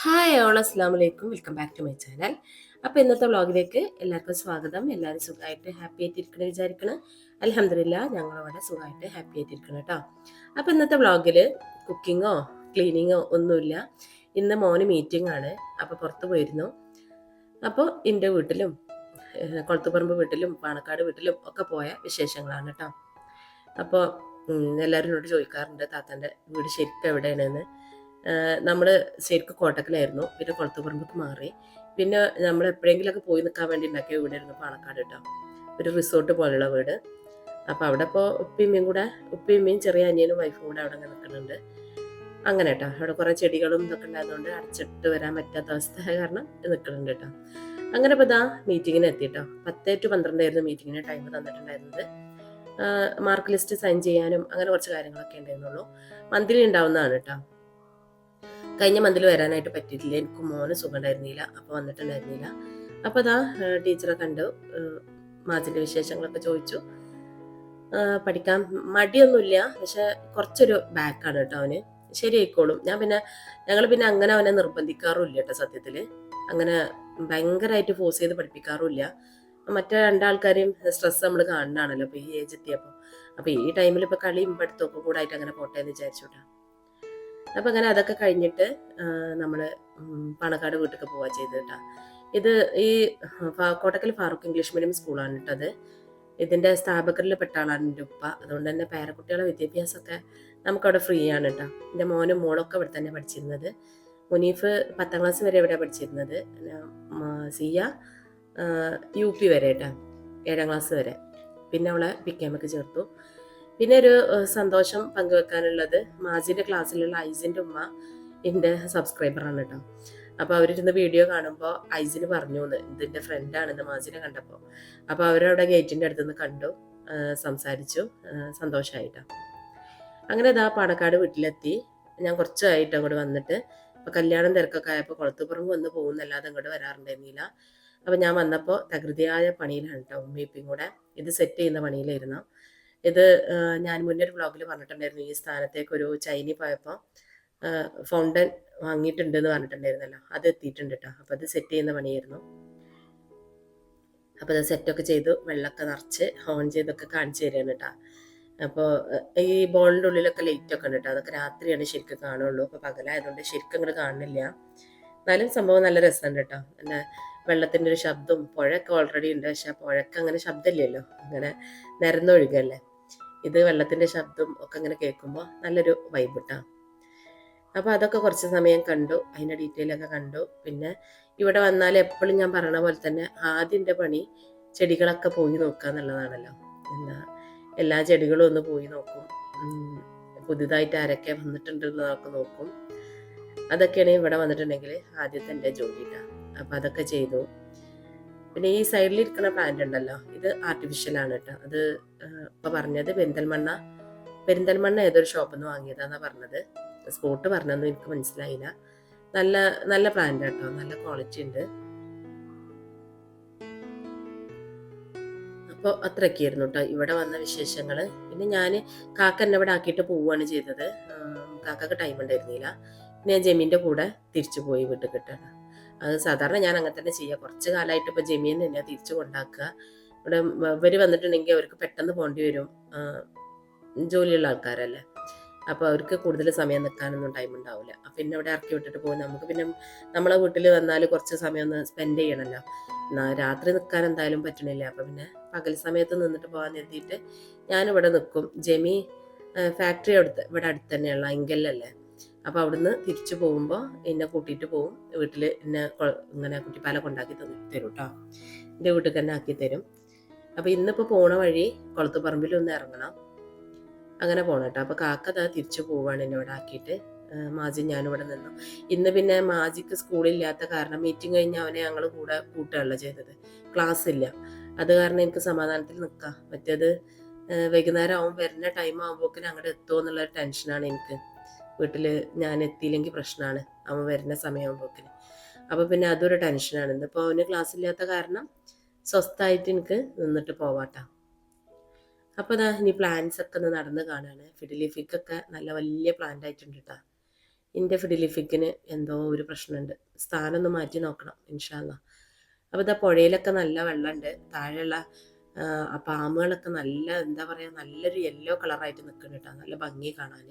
Hi all അസ്സാം വലൈക്കും, welcome back to my channel. അപ്പോൾ ഇന്നത്തെ വ്ളോഗിലേക്ക് എല്ലാവർക്കും സ്വാഗതം. എല്ലാവരും സുഖമായിട്ട് ഹാപ്പി ആയിട്ടിരിക്കണം വിചാരിക്കണം. അൽഹംദുലില്ലാ ഞങ്ങളിവിടെ സുഖമായിട്ട് ഹാപ്പി ആയിട്ടിരിക്കണം കേട്ടോ. അപ്പോൾ ഇന്നത്തെ വ്ളോഗിൽ കുക്കിങ്ങോ ക്ലീനിങ്ങോ ഒന്നുമില്ല. ഇന്ന് മോന് മീറ്റിംഗ് ആണ്. അപ്പോൾ പുറത്ത് പോയിരുന്നു. അപ്പോൾ എൻ്റെ വീട്ടിലും കൊളത്തുപറമ്പ് വീട്ടിലും പാണക്കാട് വീട്ടിലും ഒക്കെ പോയ വിശേഷങ്ങളാണ് കേട്ടോ. അപ്പോൾ എല്ലാവരും എന്നോട് ചോദിക്കാറുണ്ട് താത്തൻ്റെ വീട് ശരിക്കും എവിടെയാണെന്ന്. നമ്മൾ ശരിക്കും കോട്ടക്കലായിരുന്നു, പിന്നെ കൊളത്തുപറമ്പക്ക് മാറി. പിന്നെ നമ്മൾ എപ്പോഴെങ്കിലുമൊക്കെ പോയി നിൽക്കാൻ വേണ്ടി ഉണ്ടാക്കിയ വീടായിരുന്നു പാണക്കാട് കേട്ടോ. ഒരു റിസോർട്ട് പോലുള്ള വീട്. അപ്പോൾ അവിടെ ഇപ്പോൾ ഉപ്പിയമ്മയും ചെറിയ അനിയനും വൈഫും കൂടെ അവിടെ നിൽക്കുന്നുണ്ട്. അങ്ങനെ കേട്ടോ. അവിടെ കുറേ ചെടികളും ഇതൊക്കെ ഉണ്ടായതുകൊണ്ട് അടച്ചിട്ട് വരാൻ പറ്റാത്ത അവസ്ഥ കാരണം നിൽക്കുന്നുണ്ട് കേട്ടോ. അങ്ങനെ ഇപ്പോൾ ഇതാ മീറ്റിങ്ങിന് എത്തി കേട്ടോ. 10 to 12 ആയിരുന്നു മീറ്റിങ്ങിന് ടൈം തന്നിട്ടുണ്ടായിരുന്നത്. മാർക്ക് ലിസ്റ്റ് സൈൻ ചെയ്യാനും അങ്ങനെ കുറച്ച് കാര്യങ്ങളൊക്കെ ഉണ്ടായിരുന്നുള്ളൂ. മന്ത്ലി ഉണ്ടാവുന്നതാണ് കേട്ടോ. കഴിഞ്ഞ മന്തിൽ വരാനായിട്ട് പറ്റിയിട്ടില്ല, എനിക്ക് മോന് സുഖം ഉണ്ടായിരുന്നില്ല, അപ്പോൾ വന്നിട്ടുണ്ടായിരുന്നില്ല. അപ്പോൾ അതാ ടീച്ചറെ കണ്ടു, മാജിൻ്റെ വിശേഷങ്ങളൊക്കെ ചോദിച്ചു. പഠിക്കാൻ മടിയൊന്നുമില്ല, പക്ഷെ കുറച്ചൊരു ബാക്കാണ് കേട്ടോ അവന്. ശരിയായിക്കോളും. ഞങ്ങൾ പിന്നെ അങ്ങനെ അവനെ നിർബന്ധിക്കാറുമില്ല കേട്ടോ. സത്യത്തിൽ അങ്ങനെ ഭയങ്കരമായിട്ട് ഫോഴ്സ് ചെയ്ത് പഠിപ്പിക്കാറുമില്ല. മറ്റേ രണ്ടാൾക്കാരെയും സ്ട്രെസ് നമ്മൾ കാണുന്നതാണല്ലോ ഇപ്പോൾ ഈ ഏജ് എത്തിയപ്പോൾ. അപ്പോൾ ഈ ടൈമിൽ ഇപ്പോൾ കളിയും പഠിത്തമൊക്കെ കൂടെ ആയിട്ട് അങ്ങനെ പോട്ടെ എന്ന് വിചാരിച്ചു കേട്ടോ. അപ്പം അങ്ങനെ അതൊക്കെ കഴിഞ്ഞിട്ട് നമ്മൾ പാണക്കാട് വീട്ടിലേക്ക് പോവുക ചെയ്ത് കേട്ടോ. ഇത് ഈ കോട്ടക്കൽ ഫാറൂഖ് ഇംഗ്ലീഷ് മീഡിയം സ്കൂളാണ് കേട്ടത്. ഇതിൻ്റെ സ്ഥാപകരിൽ പെട്ട ആളാണ് എൻ്റെ ഉപ്പ. അതുകൊണ്ട് തന്നെ പേരക്കുട്ടികളുടെ വിദ്യാഭ്യാസമൊക്കെ നമുക്കവിടെ ഫ്രീ ആണ് കേട്ടോ. എൻ്റെ മോനും മോളൊക്കെ ഇവിടെ തന്നെ പഠിച്ചിരുന്നത്. മുനീഫ് 10ാം ക്ലാസ് വരെ ഇവിടെ പഠിച്ചിരുന്നത്. സിയ UP വരെ കേട്ടോ, 7ാം ക്ലാസ് വരെ. പിന്നെ അവളെ പിക്കാമൊക്കെ ചേർത്തു. പിന്നെ ഒരു സന്തോഷം പങ്കുവെക്കാനുള്ളത്, മാജിൻ്റെ ക്ലാസ്സിലുള്ള ഐസിൻ്റെ ഉമ്മ എൻ്റെ സബ്സ്ക്രൈബറാണ് കേട്ടോ. അപ്പോൾ അവരിരുന്ന് വീഡിയോ കാണുമ്പോൾ ഐസിന് പറഞ്ഞു ഇതിൻ്റെ ഫ്രണ്ടാണെന്ന് മാജിനെ കണ്ടപ്പോൾ. അപ്പോൾ അവരവിടെ ഗേറ്റിൻ്റെ അടുത്തുനിന്ന് കണ്ടു, സംസാരിച്ചു, സന്തോഷമായിട്ടാണ്. അങ്ങനെ ഇതാ പാണക്കാട് വീട്ടിലെത്തി. ഞാൻ കുറച്ചായിട്ട് അങ്ങോട്ട് വന്നിട്ട്, അപ്പോൾ കല്യാണം തിരക്കൊക്കെ ആയപ്പോൾ കൊളത്തുപുറമ്പ് വന്ന് പോകുന്നല്ലാതെ അങ്ങോട്ട് വരാറുണ്ടായിരുന്നില്ല. അപ്പോൾ ഞാൻ വന്നപ്പോൾ തകൃതിയായ പണിയിലാണ് കേട്ടോ, ഉമ്മയും കൂടെ ഇത് സെറ്റ് ചെയ്യുന്ന പണിയിലായിരുന്നു. ഇത് ഞാൻ മുന്നേ ഒരു വ്ളോഗിൽ പറഞ്ഞിട്ടുണ്ടായിരുന്നു, ഈ സ്ഥാനത്തേക്ക് ഒരു ചൈനയിൽ പോയപ്പോൾ ഫൗണ്ടൻ വാങ്ങിയിട്ടുണ്ട് എന്ന് പറഞ്ഞിട്ടുണ്ടായിരുന്നല്ലോ, അത് എത്തിയിട്ടുണ്ട് കേട്ടോ. അപ്പോൾ അത് സെറ്റ് ചെയ്യുന്ന പണിയായിരുന്നു. അപ്പോൾ അത് സെറ്റൊക്കെ ചെയ്തു, വെള്ളമൊക്കെ നിറച്ച് ഓൺ ചെയ്തൊക്കെ കാണിച്ചു തരികയാണ് കേട്ടോ. അപ്പോൾ ഈ ബോളിൻ്റെ ഉള്ളിലൊക്കെ ലൈറ്റൊക്കെ ഉണ്ട് കേട്ടോ. അതൊക്കെ രാത്രിയാണ് ശരിക്കും കാണുള്ളൂ. അപ്പോൾ പകലായതുകൊണ്ട് ശരിക്കും അങ്ങോട്ട് കാണുന്നില്ല. എന്നാലും സംഭവം നല്ല രസമുണ്ട് കേട്ടോ. നല്ല വെള്ളത്തിൻ്റെ ഒരു ശബ്ദവും, പുഴയൊക്കെ ഓൾറെഡി ഉണ്ട്, പക്ഷെ പുഴയ്ക്ക് അങ്ങനെ ശബ്ദമില്ലല്ലോ, അങ്ങനെ നിരന്നൊഴുകല്ലേ. ഇത് വെള്ളത്തിൻ്റെ ശബ്ദം ഒക്കെ ഇങ്ങനെ കേൾക്കുമ്പോൾ നല്ലൊരു വൈബ് കേട്ടോ. അപ്പോൾ അതൊക്കെ കുറച്ച് സമയം കണ്ടു, അതിൻ്റെ ഡീറ്റെയിലൊക്കെ കണ്ടു. പിന്നെ ഇവിടെ വന്നാൽ എപ്പോഴും ഞാൻ പറയണ പോലെ തന്നെ ആദ്യൻ്റെ പണി ചെടികളൊക്കെ പോയി നോക്കുക എന്നുള്ളതാണല്ലോ. എല്ലാ ചെടികളും ഒന്ന് പോയി നോക്കും, പുതിയതായിട്ട് ആരൊക്കെ വന്നിട്ടുണ്ടെന്നതൊക്കെ നോക്കും. അതൊക്കെയാണ് ഇവിടെ വന്നിട്ടുണ്ടെങ്കിൽ ആദ്യത്തെ എൻ്റെ ജോലി കേട്ടോ. അപ്പോൾ അതൊക്കെ ചെയ്തു. പിന്നെ ഈ സൈഡിലിരിക്കുന്ന പ്ലാന്റ് ഉണ്ടല്ലോ, ഇത് ആർട്ടിഫിഷ്യലാണ് കേട്ടോ. അത് ഇപ്പോൾ പറഞ്ഞത് പെരിന്തൽമണ്ണ ഏതൊരു ഷോപ്പിൽ നിന്ന് വാങ്ങിയതാണെന്നാണ് പറഞ്ഞത്. സ്പോട്ട് പറഞ്ഞതൊന്നും എനിക്ക് മനസ്സിലായില്ല. നല്ല നല്ല പ്ലാന്റ് കേട്ടോ, നല്ല ക്വാളിറ്റി ഉണ്ട്. അപ്പോൾ അത്രയൊക്കെയായിരുന്നു കേട്ടോ ഇവിടെ വന്ന വിശേഷങ്ങൾ. പിന്നെ ഞാൻ കാക്ക എന്നെ ഇവിടെ ആക്കിയിട്ട് പോവുകയാണ് ചെയ്തത്. കാക്കക്ക് ടൈം ഉണ്ടായിരുന്നില്ല. പിന്നെ ഞാൻ ജമീൻ്റെ കൂടെ തിരിച്ചു പോയി വീട്ടിൽ കിട്ടാണ്. അത് സാധാരണ ഞാൻ അങ്ങനെ തന്നെ ചെയ്യുക. കുറച്ച് കാലമായിട്ട് ഇപ്പോൾ ജമീൻ തന്നെയാണ് തിരിച്ചു കൊണ്ടാക്കുക. ഇവിടെ ഇവർ വന്നിട്ടുണ്ടെങ്കിൽ അവർക്ക് പെട്ടെന്ന് പോകേണ്ടി വരും, ജോലിയുള്ള ആൾക്കാരല്ലേ. അപ്പോൾ അവർക്ക് കൂടുതൽ സമയം നിൽക്കാനൊന്നും ടൈം ഉണ്ടാവില്ല. പിന്നെ ഇവിടെ ഇറക്കി വിട്ടിട്ട് പോകും. നമുക്ക് പിന്നെ നമ്മളെ വീട്ടിൽ വന്നാൽ കുറച്ച് സമയം ഒന്ന് സ്പെൻഡ് ചെയ്യണമല്ലോ. രാത്രി നിൽക്കാൻ എന്തായാലും പറ്റണില്ല. അപ്പോൾ പിന്നെ പകൽ സമയത്ത് നിന്നിട്ട് പോകാൻ എത്തിയിട്ട് ഞാനിവിടെ നിൽക്കും. ജെമി ഫാക്ടറി ഇവിടെ അടുത്ത് തന്നെയുള്ള അങ്കലല്ലേ. അപ്പോൾ അവിടുന്ന് തിരിച്ചു പോകുമ്പോൾ എന്നെ കൂട്ടിയിട്ട് പോകും. വീട്ടിൽ എന്നെ ഇങ്ങനെ കുട്ടിപ്പാല കൊണ്ടാക്കി തരും കേട്ടോ. എൻ്റെ വീട്ടിൽ തന്നെ ആക്കി തരും. അപ്പോൾ ഇന്നിപ്പോൾ പോണ വഴി കൊളത്തുപറമ്പിലൊന്ന് ഇറങ്ങണം, അങ്ങനെ പോകണം കേട്ടോ. അപ്പോൾ കാക്ക അതാ തിരിച്ചു പോവുകയാണ് എന്നോട് ആക്കിയിട്ട്. മാജി ഞാനിവിടെ നിന്നു. ഇന്ന് പിന്നെ മാജിക്ക് സ്കൂളില്ലാത്ത കാരണം മീറ്റിംഗ് കഴിഞ്ഞ് അവനെ ഞങ്ങൾ കൂടെ കൂട്ടുകയല്ല ചെയ്തത്. ക്ലാസ് ഇല്ല, അത് കാരണം എനിക്ക് സമാധാനത്തിൽ നിൽക്കാം. മറ്റേത് വൈകുന്നേരം അവൻ വരുന്ന ടൈം ആകുമ്പോഴേക്കും അങ്ങോട്ട് എത്തുമോ എന്നുള്ളൊരു ടെൻഷനാണ് എനിക്ക്. വീട്ടിൽ ഞാൻ എത്തിയില്ലെങ്കിൽ പ്രശ്നമാണ് അവൻ വരുന്ന സമയമാകുമ്പോഴേക്കിന്. അപ്പോൾ പിന്നെ അതൊരു ടെൻഷനാണ്. ഇന്നിപ്പോൾ അവന് ക്ലാസ് ഇല്ലാത്ത കാരണം സ്വസ്ഥമായിട്ട് എനിക്ക് നിന്നിട്ട് പോവാട്ടോ. അപ്പോൾ ഇനി പ്ലാന്റ്സ് ഒക്കെ ഒന്ന് നടന്ന് കാണാണ്. ഫിഡിലിഫിക്കൊക്കെ നല്ല വലിയ പ്ലാന്റ് ആയിട്ടുണ്ട് കേട്ടോ. എൻ്റെ ഫിഡിലിഫിക്കിന് എന്തോ ഒരു പ്രശ്നമുണ്ട്. സ്ഥാനം ഒന്ന് മാറ്റി നോക്കണം ഇൻഷാ അല്ലാ. അപ്പോൾ ഇതാ പുഴയിലൊക്കെ നല്ല വെള്ളമുണ്ട്. താഴെയുള്ള ആ പാമ്പുകളൊക്കെ നല്ല എന്താ പറയുക നല്ലൊരു യെല്ലോ കളറായിട്ട് നിൽക്കുന്നുണ്ട് കേട്ടോ. നല്ല ഭംഗി കാണാൻ.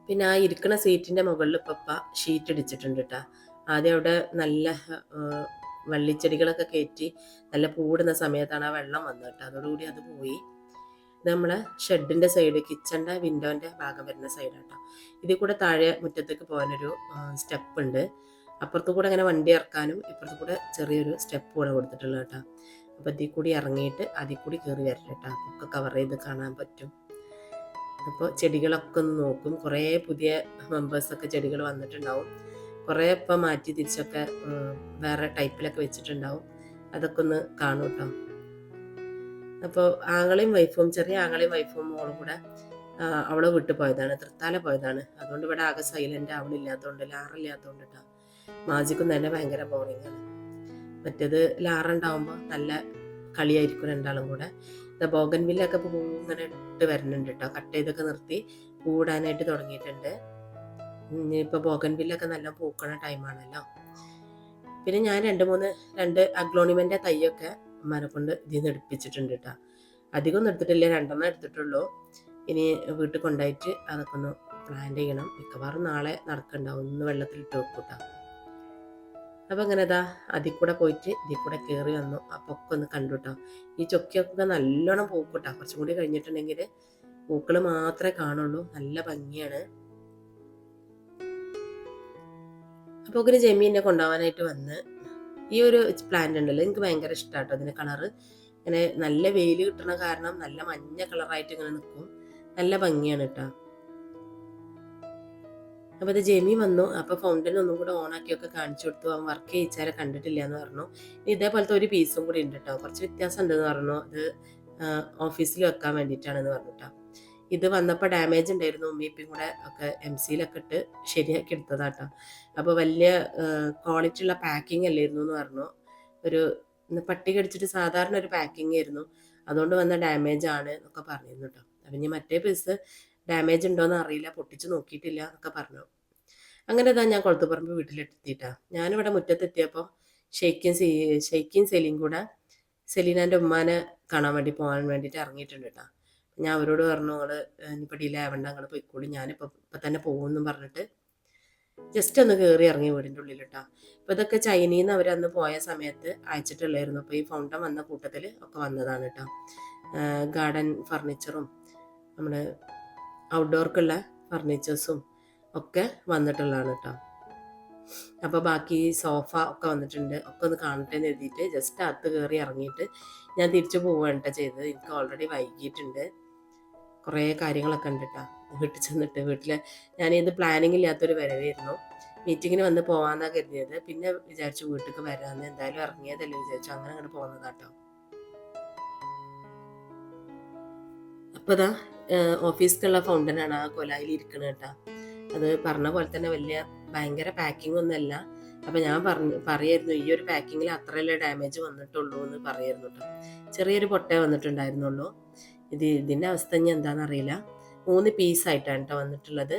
പിന്നെ ആ ഇരിക്കണ സീറ്റിൻ്റെ മുകളിൽ ഇപ്പം ഷീറ്റ് അടിച്ചിട്ടുണ്ട് കേട്ടോ. ആദ്യം അവിടെ നല്ല വള്ളിച്ചെടികളൊക്കെ കയറ്റി നല്ല പൂടുന്ന സമയത്താണ് ആ വെള്ളം വന്നത് കേട്ടോ. അതോടുകൂടി അത് പോയി. ഇത് നമ്മളെ ഷെഡിൻ്റെ സൈഡ്, കിച്ചൻ്റെ വിൻഡോൻ്റെ ഭാഗം വരുന്ന സൈഡാട്ടോ. ഇതിൽ കൂടെ താഴെ മുറ്റത്തേക്ക് പോകാനൊരു സ്റ്റെപ്പ് ഉണ്ട്. അപ്പുറത്തു കൂടെ അങ്ങനെ വണ്ടി ഇറക്കാനും ഇപ്പുറത്തു കൂടെ ചെറിയൊരു സ്റ്റെപ്പ് കൂടെ കൊടുത്തിട്ടുള്ളത് കേട്ടോ. അപ്പോൾ ഇതിൽ കൂടി ഇറങ്ങിയിട്ട് അതിൽ കൂടി കയറി വരണം കേട്ടോ. ഒക്കെ കവർ ചെയ്ത് കാണാൻ പറ്റും. അപ്പോൾ ചെടികളൊക്കെ ഒന്ന് നോക്കും. കുറേ പുതിയ മെമ്പേഴ്സൊക്കെ ചെടികൾ വന്നിട്ടുണ്ടാവും. കുറേ ഇപ്പം മാറ്റി തിരിച്ചൊക്കെ വേറെ ടൈപ്പിലൊക്കെ വെച്ചിട്ടുണ്ടാവും. അതൊക്കെ ഒന്ന് കാണും കേട്ടോ. അപ്പോൾ ആങ്ങളെയും വൈഫും, ചെറിയ ആങ്ങളെയും വൈഫും മോളും കൂടെ അവളെ വിട്ടു പോയതാണ്, തൃത്താല പോയതാണ്. അതുകൊണ്ട് ഇവിടെ ആകെ സൈലൻ്റ് അവളില്ലാത്തതുകൊണ്ട്, ലാറില്ലാത്തതുകൊണ്ട് കേട്ടോ. മാജിക്കും തന്നെ ഭയങ്കര ബോറിംഗ് ആണ്. മറ്റേത് ലാറുണ്ടാവുമ്പോൾ നല്ല കളിയായിരിക്കും രണ്ടാളും കൂടെ. ബോഗൻവില്ലൊക്കെ പൂ ഇങ്ങനെ ഇട്ട് വരുന്നുണ്ട് കേട്ടോ. കട്ട് ചെയ്തൊക്കെ നിർത്തി പൂടാനായിട്ട് തുടങ്ങിയിട്ടുണ്ട്. ഇപ്പോൾ ബോഗൻവില്ലൊക്കെ നല്ല പൂക്കണ ടൈമാണല്ലോ. പിന്നെ ഞാൻ രണ്ട് അഗ്ലോണിമെൻ്റെ തൈയൊക്കെ അമ്മമാരെ കൊണ്ട് ഇതിൽ നിന്ന് എടുപ്പിച്ചിട്ടുണ്ട് കേട്ടോ. അധികം ഒന്നും എടുത്തിട്ടില്ല, 2 എടുത്തിട്ടുള്ളൂ. ഇനി വീട്ടിൽ കൊണ്ടുപോയിട്ട് അതൊക്കെ ഒന്ന് പ്ലാന്റ് ചെയ്യണം. മിക്കവാറും നാളെ നടക്കുന്നുണ്ടാവും. ഒന്ന് വെള്ളത്തിലിട്ട് വെക്കും കേട്ടോ. അപ്പം അങ്ങനെ അതിൽ കൂടെ പോയിട്ട് ഇതിൽ കൂടെ കയറി വന്നു. അപ്പോൾ ഒക്കെ ഒന്ന് കണ്ടു കേട്ടോ. ഈ ചൊക്കിയൊക്കെ നല്ലോണം പൂക്കൂട്ടോ. കുറച്ചും കൂടി കഴിഞ്ഞിട്ടുണ്ടെങ്കിൽ പൂക്കൾ മാത്രമേ കാണുള്ളൂ. നല്ല ഭംഗിയാണ്. അപ്പോൾ ഒരു ജമീനെ കൊണ്ടുപോകാനായിട്ട് വന്ന് ഈ ഒരു പ്ലാന്റ് ഉണ്ടല്ലോ, എനിക്ക് ഭയങ്കര ഇഷ്ടമാട്ടോ. അതിൻ്റെ കളറ് ഇങ്ങനെ നല്ല വെയിൽ കിട്ടണ കാരണം നല്ല മഞ്ഞ കളറായിട്ട് ഇങ്ങനെ നിൽക്കും. നല്ല ഭംഗിയാണ് കേട്ടോ. അപ്പോൾ ഇത് ജെമി വന്നു. അപ്പോൾ ഫൗണ്ടൻ ഒന്നും കൂടെ ഓണാക്കിയൊക്കെ കാണിച്ചു കൊടുത്തു. അവൻ വർക്ക് ചെയ്യിച്ചാരെ കണ്ടിട്ടില്ല എന്ന് പറഞ്ഞു. ഇതേപോലത്തെ ഒരു പീസും കൂടി ഉണ്ട് കേട്ടോ. കുറച്ച് വ്യത്യാസം ഉണ്ടെന്ന് പറഞ്ഞു. അത് ഓഫീസിൽ വെക്കാൻ വേണ്ടിയിട്ടാണെന്ന് പറഞ്ഞു കേട്ടോ. ഇത് വന്നപ്പോൾ ഡാമേജ് ഉണ്ടായിരുന്നു. ഉമ്മിപ്പിയും കൂടെ ഒക്കെ MCയിലൊക്കെ ഇട്ട് ശരിയാക്കി എടുത്തതാട്ടോ. അപ്പോൾ വലിയ ക്വാളിറ്റി ഉള്ള പാക്കിംഗ് അല്ലായിരുന്നു എന്ന് പറഞ്ഞു. ഒരു പട്ടി കടിച്ചിട്ട് സാധാരണ ഒരു പാക്കിംഗ് ആയിരുന്നു. അതുകൊണ്ട് വന്ന ഡാമേജ് ആണ് എന്നൊക്കെ പറഞ്ഞിരുന്നു കേട്ടോ. അപ്പം ഇനി മറ്റേ പീസ് ഡാമേജ് ഉണ്ടോയെന്ന് അറിയില്ല, പൊട്ടിച്ച് നോക്കിയിട്ടില്ല എന്നൊക്കെ പറഞ്ഞു. അങ്ങനെ ഞാൻ കൊളത്തുപറമ്പ് വീട്ടിലെത്തിയിട്ടാ. ഞാനിവിടെ മുറ്റത്തെത്തിയപ്പോൾ ഷെയ്ക്കും സെലിയും കൂടെ സെലീനാൻ്റെ ഉമ്മാനെ കാണാൻ വേണ്ടി പോകാൻ വേണ്ടിയിട്ട് ഇറങ്ങിയിട്ടുണ്ട് കേട്ടോ. ഞാൻ അവരോട് പറഞ്ഞു, നിങ്ങൾ ഇനിയിപ്പോൾ ഡിലേ ആവണ്ട, നിങ്ങൾ പോയിക്കോളി, ഞാനിപ്പോൾ തന്നെ പോകുമെന്നും പറഞ്ഞിട്ട് ജസ്റ്റ് ഒന്ന് കയറി ഇറങ്ങി വീടിൻ്റെ ഉള്ളിൽ കേട്ടോ. അപ്പോൾ ഇതൊക്കെ ചൈനയിൽ നിന്ന് അവരന്ന് പോയ സമയത്ത് അയച്ചിട്ടുള്ളായിരുന്നു. അപ്പോൾ ഈ ഫൗണ്ടൻ വന്ന കൂട്ടത്തിൽ ഒക്കെ വന്നതാണ് കേട്ടോ. ഗാർഡൻ ഫർണിച്ചറും നമ്മുടെ ഔട്ട്ഡോർക്കുള്ള ഫർണിച്ചേഴ്സും ഒക്കെ വന്നിട്ടുള്ളതാണ് കേട്ടോ. അപ്പോൾ ബാക്കി സോഫ ഒക്കെ വന്നിട്ടുണ്ട്. ഒക്കെ ഒന്ന് കാണട്ടെ എന്ന് എഴുതിയിട്ട് ജസ്റ്റ് അകത്ത് കയറി ഇറങ്ങിയിട്ട് ഞാൻ തിരിച്ചു പോവുകയാണ് കേട്ടോ ചെയ്തത്. എനിക്ക് ഓൾറെഡി വൈകിയിട്ടുണ്ട്. കുറേ കാര്യങ്ങളൊക്കെ ഉണ്ട് കേട്ടോ. വീട്ടിൽ ചെന്നിട്ട് ഞാനിത് പ്ലാനിങ് ഇല്ലാത്തൊരു വരവായിരുന്നു. മീറ്റിങ്ങിന് വന്ന് പോകാമെന്നാണ് കരുതിയത്. പിന്നെ വിചാരിച്ചു വീട്ടിലേക്ക് വരാമെന്ന്, എന്തായാലും ഇറങ്ങിയതല്ലേ വിചാരിച്ചു. അങ്ങനെ അങ്ങോട്ട് പോകുന്നതാട്ടോ. അപ്പോൾ ഓഫീസിലുള്ള ഫൗണ്ടനാണ് ആ കൊലായിൽ ഇരിക്കുന്നത് കേട്ടോ. അത് പറഞ്ഞ പോലെ തന്നെ ഭയങ്കര പാക്കിംഗ് ഒന്നുമല്ല. അപ്പം ഞാൻ പറയായിരുന്നു ഈ ഒരു പാക്കിങ്ങിൽ അത്രയല്ലേ ഡാമേജ് വന്നിട്ടുള്ളൂ എന്ന് പറയായിരുന്നു കേട്ടോ. ചെറിയൊരു പൊട്ടേ വന്നിട്ടുണ്ടായിരുന്നുള്ളൂ. ഇതിൻ്റെ അവസ്ഥ ഇനി എന്താണെന്നറിയില്ല. 3 പീസായിട്ടാണ് കേട്ടോ വന്നിട്ടുള്ളത്.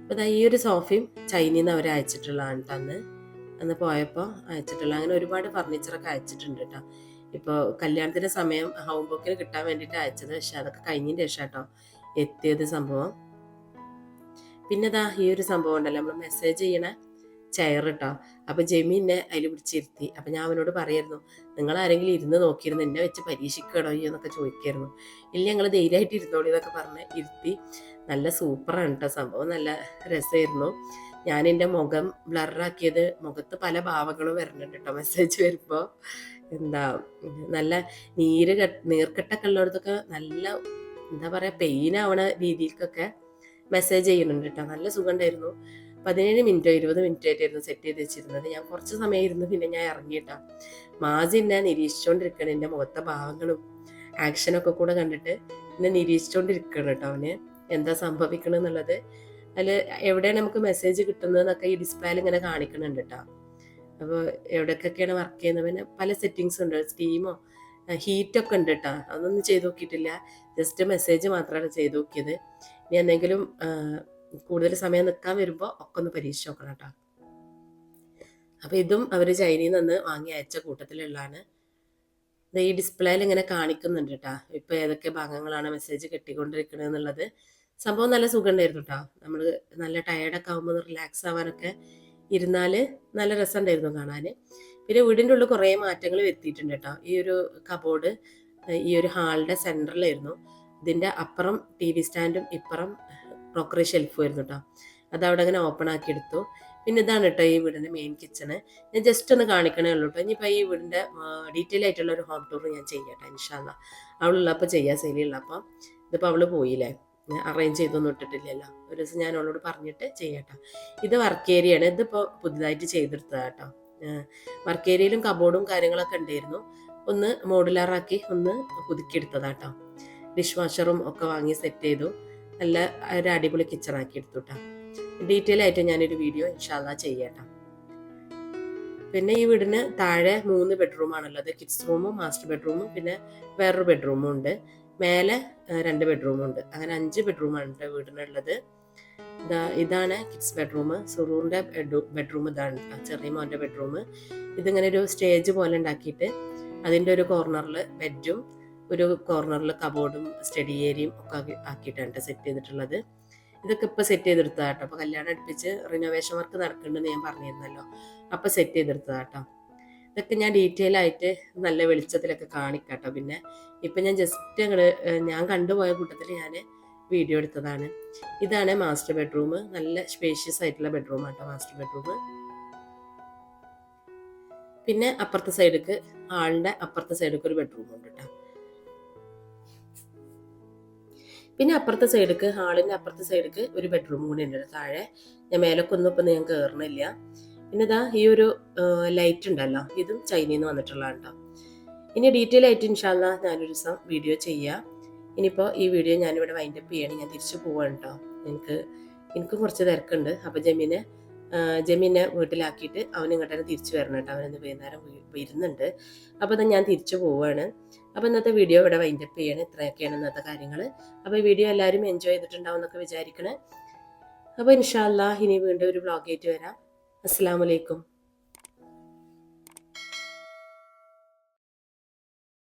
അപ്പോൾ ഈ ഒരു സോഫയും ചൈനയിൽ നിന്ന് അവർ അയച്ചിട്ടുള്ളതാണ് കേട്ടോ. അന്ന് പോയപ്പോൾ അയച്ചിട്ടുള്ള അങ്ങനെ ഒരുപാട് ഫർണിച്ചറൊക്കെ അയച്ചിട്ടുണ്ട് കേട്ടോ. ഇപ്പോൾ കല്യാണത്തിൻ്റെ സമയം ഹോം ബുക്കിന് കിട്ടാൻ വേണ്ടിയിട്ട് അയച്ചത്. പക്ഷെ അതൊക്കെ കഴിഞ്ഞതിന് ശേഷം കേട്ടോ എത്തിയത് സംഭവം. പിന്നെ ഈ ഒരു സംഭവം ഉണ്ടല്ലോ, നമ്മൾ മെസ്സേജ് ചെയ്യണ ചെയർ കേട്ടോ. അപ്പോൾ ജെമിനെ അതിൽ പിടിച്ചിരുത്തി. അപ്പം ഞാൻ അവനോട് പറയായിരുന്നു, നിങ്ങൾ ആരെങ്കിലും ഇരുന്ന് നോക്കിയിരുന്നു, എന്നെ വെച്ച് പരീക്ഷിക്കണോ എന്നൊക്കെ ചോദിക്കായിരുന്നു. ഇല്ല, ഞങ്ങൾ ധൈര്യമായിട്ട് ഇരുന്നോളി എന്നൊക്കെ പറഞ്ഞ് ഇരുത്തി. നല്ല സൂപ്പറാണ് കേട്ടോ സംഭവം. നല്ല രസമായിരുന്നു. ഞാൻ എൻ്റെ മുഖം ബ്ലറാക്കിയത്, മുഖത്ത് പല ഭാവങ്ങളും വരുന്നുണ്ട് കേട്ടോ മെസ്സേജ് വരുമ്പോൾ. നല്ല നീർക്കെട്ടൊക്കെ ഉള്ളിടത്തൊക്കെ നല്ല എന്താ പറയുക പെയിൻ ആവണ രീതിയിലേക്കൊക്കെ മെസ്സേജ് ചെയ്യുന്നുണ്ട് കേട്ടോ. നല്ല സുഖം ഉണ്ടായിരുന്നു. 17 മിനിറ്റോ 20 മിനിറ്റോ ആയിട്ടായിരുന്നു സെറ്റ് ചെയ്ത് വെച്ചിരുന്നത്. ഞാൻ കുറച്ച് സമയം ഇരുന്ന് പിന്നെ ഞാൻ ഇറങ്ങിയിട്ടാ. മാജി എന്നെ നിരീക്ഷിച്ചുകൊണ്ടിരിക്കണം. എൻ്റെ മുഖത്തെ ഭാവങ്ങളും ആക്ഷനൊക്കെ കൂടെ കണ്ടിട്ട് എന്നെ നിരീക്ഷിച്ചുകൊണ്ടിരിക്കണം കേട്ടോ. അവന് എന്താ സംഭവിക്കണം എന്നുള്ളത്. അതിൽ എവിടെയാണ് നമുക്ക് മെസ്സേജ് കിട്ടുന്നതെന്നൊക്കെ ഈ ഡിസ്പ്ലേയിൽ ഇങ്ങനെ കാണിക്കുന്നുണ്ട് കേട്ടോ. അപ്പോൾ എവിടേക്കൊക്കെയാണ് വർക്ക് ചെയ്യുന്നത്, പിന്നെ പല സെറ്റിങ്സ് ഉണ്ട്. സ്റ്റീമോ ഹീറ്റൊക്കെ ഉണ്ട് കേട്ടോ. അതൊന്നും ചെയ്ത് നോക്കിയിട്ടില്ല. ജസ്റ്റ് മെസ്സേജ് മാത്രമാണ് ചെയ്ത് നോക്കിയത്. ഇനി എന്തെങ്കിലും കൂടുതൽ സമയം നിൽക്കാൻ വരുമ്പോൾ ഒക്കെ ഒന്ന് പരീക്ഷിച്ച് നോക്കണം കേട്ടോ. അപ്പോൾ ഇതും അവർ ചൈനയിൽ നിന്ന് വാങ്ങി അയച്ച കൂട്ടത്തിലുള്ളതാണ്. ഈ ഡിസ്പ്ലേയിൽ ഇങ്ങനെ കാണിക്കുന്നുണ്ട് കേട്ടോ, ഇപ്പോൾ ഏതൊക്കെ ഭാഗങ്ങളാണ് മെസ്സേജ് കിട്ടിക്കൊണ്ടിരിക്കുന്നത് എന്നുള്ളത്. സംഭവം നല്ല സുഖം ഉണ്ടായിരുന്നു കേട്ടോ. നമ്മൾ നല്ല ടയേർഡൊക്കെ ആകുമ്പോൾ റിലാക്സ് ആവാനൊക്കെ ഇരുന്നാൽ നല്ല രസമുണ്ടായിരുന്നു കാണാൻ. പിന്നെ വീടിൻ്റെ ഉള്ളിൽ കുറേ മാറ്റങ്ങൾ വരുത്തിയിട്ടുണ്ട് കേട്ടോ. ഈ ഒരു കബോർഡ് ഈ ഒരു ഹാളിൻ്റെ സെൻറ്ററിലായിരുന്നു. ഇതിൻ്റെ അപ്പുറം TV സ്റ്റാൻഡും ഇപ്പുറം ക്രോക്കറി ഷെൽഫും ആയിരുന്നു കേട്ടോ. അതവിടെ അങ്ങനെ ഓപ്പൺ ആക്കി എടുത്തു. പിന്നെ ഇതാണ് കേട്ടോ ഈ വീടിൻ്റെ മെയിൻ കിച്ചണ്. ഞാൻ ജസ്റ്റ് ഒന്ന് കാണിക്കണേ ഉള്ളൂ കേട്ടോ. ഇനിയിപ്പോൾ ഈ വീടിൻ്റെ ഡീറ്റെയിൽ ആയിട്ടുള്ള ഒരു ഹോം ടൂർ ഞാൻ ചെയ്യട്ടെ ഇൻഷാ അല്ലാ. അവളുള്ളപ്പോൾ ചെയ്യാം, സെലിയുള്ളപ്പോൾ. ഇതിപ്പോൾ അവൾ പോയില്ലേ, അറേഞ്ച് ചെയ്തൊന്നും ഇട്ടിട്ടില്ലല്ലോ. ഒരു ദിവസം ഞാൻ അവളോട് പറഞ്ഞിട്ട് ചെയ്യട്ടോ. ഇത് വർക്ക് ഏരിയയാണ്. ഇതിപ്പോൾ പുതുതായിട്ട് ചെയ്തെടുത്തതാണ് കേട്ടോ. വർക്ക് ഏരിയയിലും കബോർഡും കാര്യങ്ങളൊക്കെ ഉണ്ടായിരുന്നു. ഒന്ന് മോഡുലാറാക്കി ഒന്ന് പുതുക്കിയെടുത്തതാട്ടോ. ഡിഷ് വാഷറും ഒക്കെ വാങ്ങി സെറ്റ് ചെയ്തു. നല്ല ഒരു അടിപൊളി കിച്ചണാക്കി എടുത്തു കേട്ടോ. ഡീറ്റെയിൽ ആയിട്ട് ഞാനൊരു വീഡിയോ ഇൻഷാല്ലാ ചെയ്യട്ടോ. പിന്നെ ഈ വീടിന് താഴെ 3 ബെഡ്റൂമാണുള്ളത്. കിഡ്സ് റൂമും മാസ്റ്റർ ബെഡ്റൂമും പിന്നെ വേറൊരു ബെഡ്റൂമും ഉണ്ട്. മേലെ 2 ബെഡ്റൂമും ഉണ്ട്. അങ്ങനെ 5 ബെഡ്റൂമാണ് വീടിനുള്ളത്. ഇതാണ് കിഡ്സ് ബെഡ്റൂം. സുറൂറിൻ്റെ ബെഡ്റൂം ഇതാണ്, ചെറിയ മോൻ്റെ ബെഡ്റൂം. ഇതിങ്ങനെ ഒരു സ്റ്റേജ് പോലെ ഉണ്ടാക്കിയിട്ട് അതിൻ്റെ ഒരു കോർണറിൽ ബെഡും ഒരു കോർണറിൽ കബോർഡും സ്റ്റഡി ഏരിയയും ഒക്കെ ആക്കിയിട്ടാണ് സെറ്റ് ചെയ്തിട്ടുള്ളത്. ഇതൊക്കെ ഇപ്പോൾ സെറ്റ് ചെയ്തെടുത്തതാട്ടോ. അപ്പോൾ കല്യാണം അടുപ്പിച്ച് റിനോവേഷൻ വർക്ക് നടക്കുന്നുണ്ടെന്ന് ഞാൻ പറഞ്ഞിരുന്നല്ലോ. അപ്പോൾ സെറ്റ് ചെയ്തെടുത്തതാട്ടോ. ഇതൊക്കെ ഞാൻ ഡീറ്റെയിൽ ആയിട്ട് നല്ല വെളിച്ചത്തിലൊക്കെ കാണിക്കാട്ടോ. പിന്നെ ഇപ്പം ഞാൻ ജസ്റ്റ് ഞാൻ കണ്ടുപോയ കൂട്ടത്തിൽ ഞാൻ വീഡിയോ എടുത്തതാണ്. ഇതാണ് മാസ്റ്റർ ബെഡ്റൂം. നല്ല സ്പേഷ്യസ് ആയിട്ടുള്ള ബെഡ്റൂം ആട്ടോ മാസ്റ്റർ ബെഡ്റൂം. പിന്നെ അപ്പുറത്തെ സൈഡിക്ക് ഹാളിൻ്റെ അപ്പുറത്തെ സൈഡിക്ക് ഒരു ബെഡ്റൂം ഉണ്ട് കേട്ടോ. പിന്നെ അപ്പുറത്തെ സൈഡിക്ക് ഹാളിൻ്റെ അപ്പുറത്തെ സൈഡിക്ക് ഒരു ബെഡ്റൂം കൂടി ഉണ്ട് താഴെ. ഞാൻ മേലൊക്കൊന്നും ഇപ്പം ഞാൻ കയറണില്ല. പിന്നെ ഇതാ ഈ ഒരു ലൈറ്റ് ഉണ്ടല്ലോ, ഇതും ചൈനയിൽ നിന്ന് വന്നിട്ടുള്ളതാണ് കേട്ടോ. ഇനി ഡീറ്റെയിൽ ആയിട്ട് ഇൻഷാല്ലാ ഞാനൊരു ദിവസം വീഡിയോ ചെയ്യാം. ഇനിയിപ്പോൾ ഈ വീഡിയോ ഞാനിവിടെ വൈൻഡപ്പ് ചെയ്യണം. ഞാൻ തിരിച്ചു പോവാണ് കേട്ടോ. എനിക്ക് കുറച്ച് തിരക്കുണ്ട്. അപ്പോൾ ജമീനെ വീട്ടിലാക്കിയിട്ട് അവൻ ഇങ്ങോട്ട് തന്നെ തിരിച്ചു വരണം കേട്ടോ. അവനൊന്ന് വൈകുന്നേരം വരുന്നുണ്ട്. അപ്പോൾ ഞാൻ തിരിച്ചു പോവുകയാണ്. അപ്പോൾ ഇന്നത്തെ വീഡിയോ ഇവിടെ വൈൻഡപ്പ് ചെയ്യണം. ഇത്രയൊക്കെയാണ് ഇന്നത്തെ കാര്യങ്ങൾ. അപ്പോൾ ഈ വീഡിയോ എല്ലാവരും എൻജോയ് ചെയ്തിട്ടുണ്ടാവും എന്നൊക്കെ വിചാരിക്കണേ. അപ്പോൾ ഇൻഷാ അല്ലാ ഇനി വീണ്ടും ഒരു വ്ളോഗായിട്ട് വരാം. അസ്സലാമു അലൈക്കും.